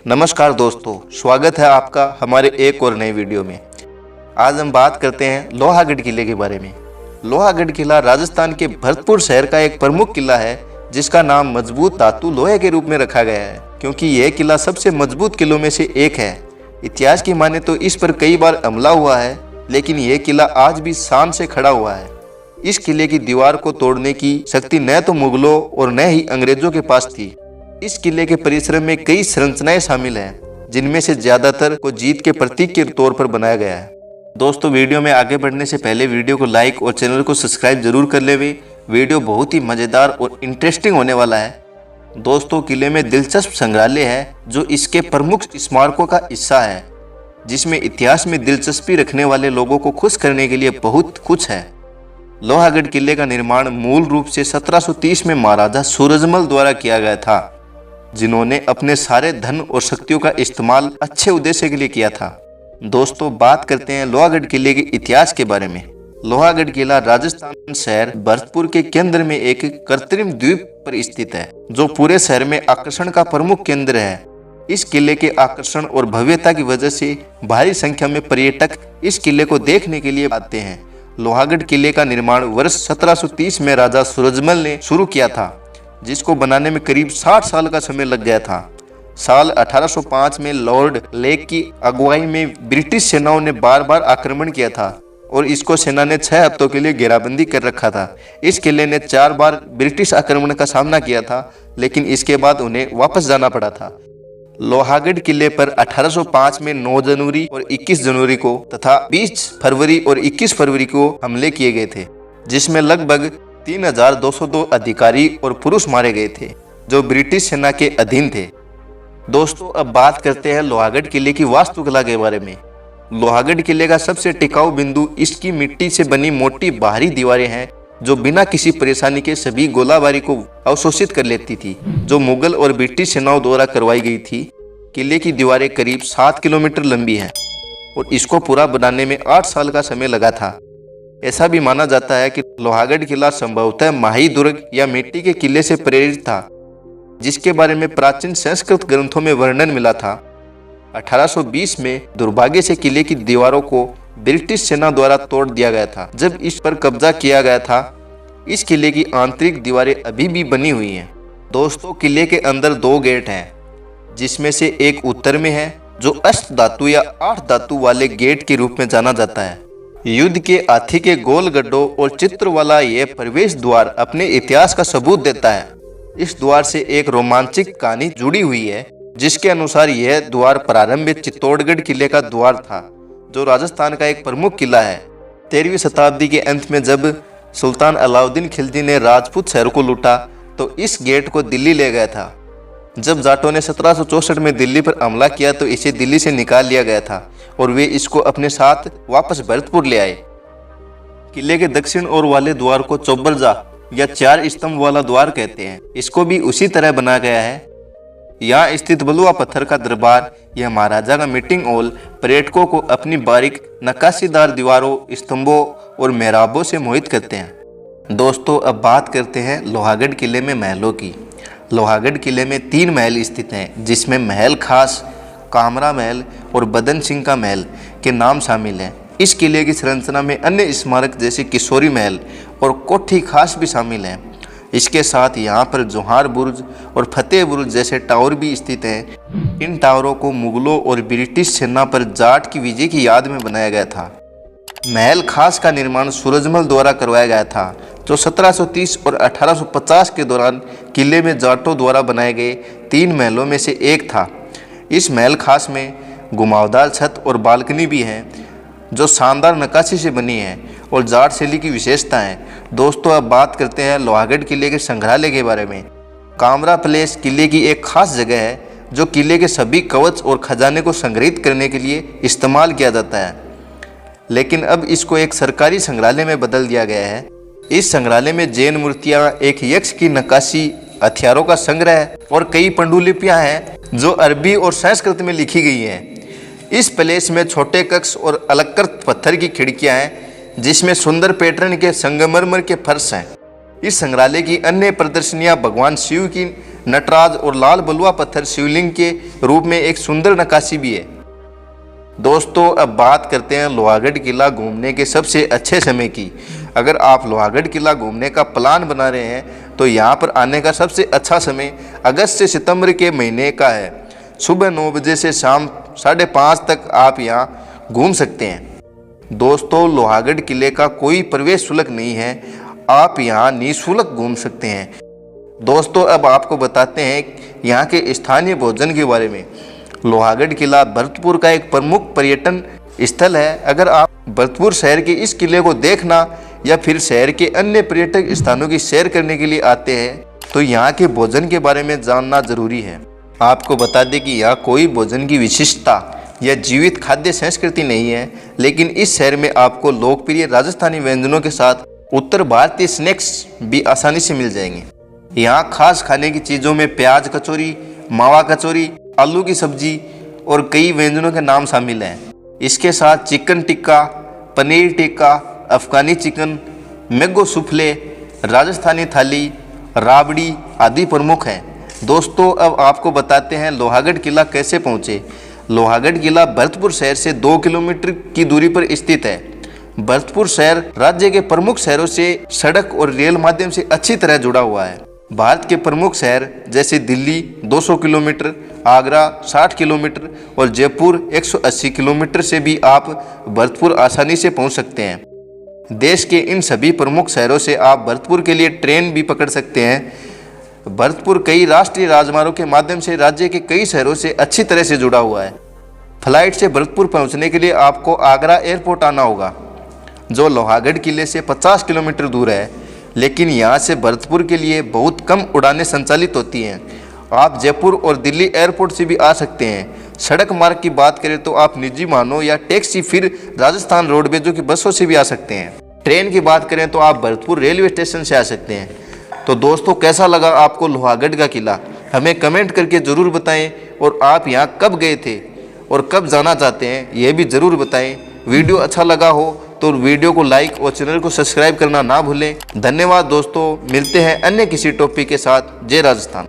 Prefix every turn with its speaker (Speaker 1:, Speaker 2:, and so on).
Speaker 1: नमस्कार दोस्तों, स्वागत है आपका हमारे एक और नए वीडियो में। आज हम बात करते हैं लोहागढ़ किले के बारे में। लोहागढ़ किला राजस्थान के भरतपुर शहर का एक प्रमुख किला है, जिसका नाम मजबूत धातु लोहे के रूप में रखा गया है, क्योंकि यह किला सबसे मजबूत किलों में से एक है। इतिहास की माने तो इस पर कई बार हमला हुआ है, लेकिन यह किला आज भी शान से खड़ा हुआ है। इस किले की दीवार को तोड़ने की शक्ति न तो मुगलों और न ही अंग्रेजों के पास थी। इस किले के परिसर में कई संरचनाएं शामिल हैं, जिनमें से ज्यादातर को जीत के प्रतीक के तौर पर बनाया गया है। दोस्तों, वीडियो में आगे बढ़ने से पहले वीडियो को लाइक और चैनल को सब्सक्राइब जरूर कर ले। वीडियो बहुत ही मजेदार और इंटरेस्टिंग होने वाला है। दोस्तों, किले में दिलचस्प संग्रहालय है जो इसके प्रमुख स्मारकों का हिस्सा है, जिसमें इतिहास में दिलचस्पी रखने वाले लोगों को खुश करने के लिए बहुत कुछ है। लोहागढ़ किले का निर्माण मूल रूप से 1730 में महाराजा सूरजमल द्वारा किया गया था, जिन्होंने अपने सारे धन और शक्तियों का इस्तेमाल अच्छे उद्देश्य के लिए किया था। दोस्तों, बात करते हैं लोहागढ़ किले के इतिहास के बारे में। लोहागढ़ किला राजस्थान शहर भरतपुर के केंद्र में एक कृत्रिम द्वीप पर स्थित है, जो पूरे शहर में आकर्षण का प्रमुख केंद्र है। इस किले के आकर्षण और भव्यता की वजह से भारी संख्या में पर्यटक इस किले को देखने के लिए आते हैं। लोहागढ़ किले का निर्माण वर्ष 1730 में राजा सूरजमल ने शुरू किया था, जिसको बनाने में करीब 60 साल का समय लग गया था। साल 1805 में लॉर्ड लेक की अगुवाई में ब्रिटिश सेनाओं ने बार बार आक्रमण किया था और इसको सेना ने 6 हफ्तों के लिए घेराबंदी कर रखा था। इस किले ने 4 बार ब्रिटिश आक्रमण का सामना किया था, लेकिन इसके बाद उन्हें वापस जाना पड़ा था। लोहागढ़ किले पर 1805 में 9 जनवरी और 21 जनवरी को तथा 20 फरवरी और 21 फरवरी को हमले किए गए थे, जिसमें लगभग 3202 अधिकारी और पुरुष मारे गए थे, जो ब्रिटिश सेना के अधीन थे। दोस्तों, अब बात करते हैं लोहागढ़ किले की वास्तुकला के बारे में। लोहागढ़ किले का सबसे टिकाऊ बिंदु इसकी मिट्टी से बनी मोटी बाहरी दीवारें हैं, जो बिना किसी परेशानी के सभी गोलाबारी को अवशोषित कर लेती थी, जो मुगल और ब्रिटिश सेनाओं द्वारा करवाई गई थी। किले की दीवारें करीब 7 किलोमीटर लंबी हैं और इसको पूरा बनाने में 8 साल का समय लगा था। ऐसा भी माना जाता है कि लोहागढ़ किला संभवतः माही दुर्ग या मिट्टी के किले से प्रेरित था, जिसके बारे में प्राचीन संस्कृत ग्रंथों में वर्णन मिला था। 1820 में दुर्भाग्य से किले की दीवारों को ब्रिटिश सेना द्वारा तोड़ दिया गया था। जब इस पर कब्जा किया गया था, इस किले की आंतरिक दीवारें अभी भी बनी हुई हैं। दोस्तों, किले के अंदर 2 गेट हैं, जिसमें से एक उत्तर में है, जो अष्ट धातु या 8 धातु वाले गेट के रूप में जाना जाता है। युद्ध के हाथी के गोल गड्ढों और चित्र वाला यह प्रवेश द्वार अपने इतिहास का सबूत देता है। इस द्वार से एक रोमांचक कहानी जुड़ी हुई है, जिसके अनुसार यह द्वार प्रारंभ में चित्तौड़गढ़ किले का द्वार था, जो राजस्थान का एक प्रमुख किला है। 13वीं शताब्दी के अंत में जब सुल्तान अलाउद्दीन खिलजी ने राजपूत शहर को लूटा, तो इस गेट को दिल्ली ले गया था। जब जाटों ने 1764 में दिल्ली पर हमला किया, तो इसे दिल्ली से निकाल लिया गया था और वे इसको अपने साथ वापस भरतपुर ले आए। किले के दक्षिण ओर वाले द्वार को चौबरजा या 4 स्तंभ वाला द्वार कहते हैं। इसको भी उसी तरह बनाया गया है। यहाँ स्थित बलुआ पत्थर का दरबार या महाराजा का मीटिंग हॉल पर्यटकों को अपनी बारीक नक्काशीदार दीवारों, स्तंभों और मेहराबों से मोहित करते हैं। दोस्तों, अब बात करते हैं लोहागढ़ किले में महलों की। लोहागढ़ किले में 3 महल स्थित हैं, जिसमें महल खास, कामरा महल और बदन सिंह का महल के नाम शामिल हैं। इस किले की संरचना में अन्य स्मारक जैसे किशोरी महल और कोठी खास भी शामिल हैं। इसके साथ यहाँ पर जोहार बुर्ज और फतेह बुर्ज जैसे टावर भी स्थित हैं। इन टावरों को मुगलों और ब्रिटिश सेना पर जाट की विजय की याद में बनाया गया था। महल खास का निर्माण सूरजमल द्वारा करवाया गया था, जो 1730 और 1850 के दौरान किले में जाटों द्वारा बनाए गए 3 महलों में से एक था। इस महल खास में घुमावदार छत और बालकनी भी हैं, जो शानदार नक्काशी से बनी है और जाट शैली की विशेषता है। दोस्तों, अब बात करते हैं लोहागढ़ किले के संग्रहालय के बारे में। कामरा पैलेस किले की एक खास जगह है, जो किले के सभी कवच और खजाने को संग्रहित करने के लिए इस्तेमाल किया जाता है, लेकिन अब इसको एक सरकारी संग्रहालय में बदल दिया गया है। इस संग्रहालय में जैन मूर्तियां, एक यक्ष की नक्काशी, हथियारों का संग्रह और कई पांडुलिपियां हैं, जो अरबी और संस्कृत में लिखी गई हैं। इस पैलेस में छोटे कक्ष और अलंकृत पत्थर की खिड़कियां हैं, जिसमें सुंदर पैटर्न के संगमरमर के फर्श हैं। इस संग्रहालय की अन्य प्रदर्शनियां भगवान शिव की नटराज और लाल बलुआ पत्थर शिवलिंग के रूप में एक सुंदर नक्काशी भी है। दोस्तों अब बात करते हैं लोहागढ़ किला घूमने के सबसे अच्छे समय की। अगर आप लोहागढ़ किला घूमने का प्लान बना रहे हैं तो यहाँ पर आने का सबसे अच्छा समय अगस्त से सितंबर के महीने का है। सुबह 9 बजे से शाम 5:30 तक आप यहाँ घूम सकते हैं। दोस्तों लोहागढ़ किले का कोई प्रवेश शुल्क नहीं है, आप यहाँ निःशुल्क घूम सकते हैं। दोस्तों अब आपको बताते हैं यहाँ के स्थानीय भोजन के बारे में। लोहागढ़ किला भरतपुर का एक प्रमुख पर्यटन स्थल है। अगर आप भरतपुर शहर के इस किले को देखना या फिर शहर के अन्य पर्यटक स्थानों की सैर करने के लिए आते हैं तो यहाँ के भोजन के बारे में जानना जरूरी है। आपको बता दें कि यहाँ कोई भोजन की विशिष्टता या जीवित खाद्य संस्कृति नहीं है, लेकिन इस शहर में आपको लोकप्रिय राजस्थानी व्यंजनों के साथ उत्तर भारतीय स्नैक्स भी आसानी से मिल जाएंगे। यहाँ खास खाने की चीज़ों में प्याज कचौरी, मावा कचौरी, आलू की सब्जी और कई व्यंजनों के नाम शामिल हैं। इसके साथ चिकन टिक्का, पनीर टिक्का, अफगानी चिकन, मैंगो सूफले, राजस्थानी थाली, राबड़ी आदि प्रमुख हैं। दोस्तों अब आपको बताते हैं लोहागढ़ किला कैसे पहुँचे। लोहागढ़ किला भरतपुर शहर से 2 किलोमीटर की दूरी पर स्थित है। भरतपुर शहर राज्य के प्रमुख शहरों से सड़क और रेल माध्यम से अच्छी तरह जुड़ा हुआ है। भारत के प्रमुख शहर जैसे दिल्ली 200 किलोमीटर, आगरा 60 किलोमीटर और जयपुर 180 किलोमीटर से भी आप भरतपुर आसानी से पहुंच सकते हैं। देश के इन सभी प्रमुख शहरों से आप भरतपुर के लिए ट्रेन भी पकड़ सकते हैं। भरतपुर कई राष्ट्रीय राजमार्गों के माध्यम से राज्य के कई शहरों से अच्छी तरह से जुड़ा हुआ है। फ्लाइट से भरतपुर पहुंचने के लिए आपको आगरा एयरपोर्ट आना होगा, जो लोहागढ़ किले से 50 किलोमीटर दूर है, लेकिन यहाँ से भरतपुर के लिए बहुत कम उड़ानें संचालित होती हैं। आप जयपुर और दिल्ली एयरपोर्ट से भी आ सकते हैं। सड़क मार्ग की बात करें तो आप निजी वाहनों या टैक्सी फिर राजस्थान रोडवेजों की बसों से भी आ सकते हैं। ट्रेन की बात करें तो आप भरतपुर रेलवे स्टेशन से आ सकते हैं। तो दोस्तों कैसा लगा आपको लोहागढ़ का किला, हमें कमेंट करके ज़रूर बताएं। और आप यहाँ कब गए थे और कब जाना चाहते हैं यह भी ज़रूर बताएं। वीडियो अच्छा लगा हो तो वीडियो को लाइक और चैनल को सब्सक्राइब करना ना भूलें। धन्यवाद दोस्तों, मिलते हैं अन्य किसी टॉपिक के साथ। जय राजस्थान।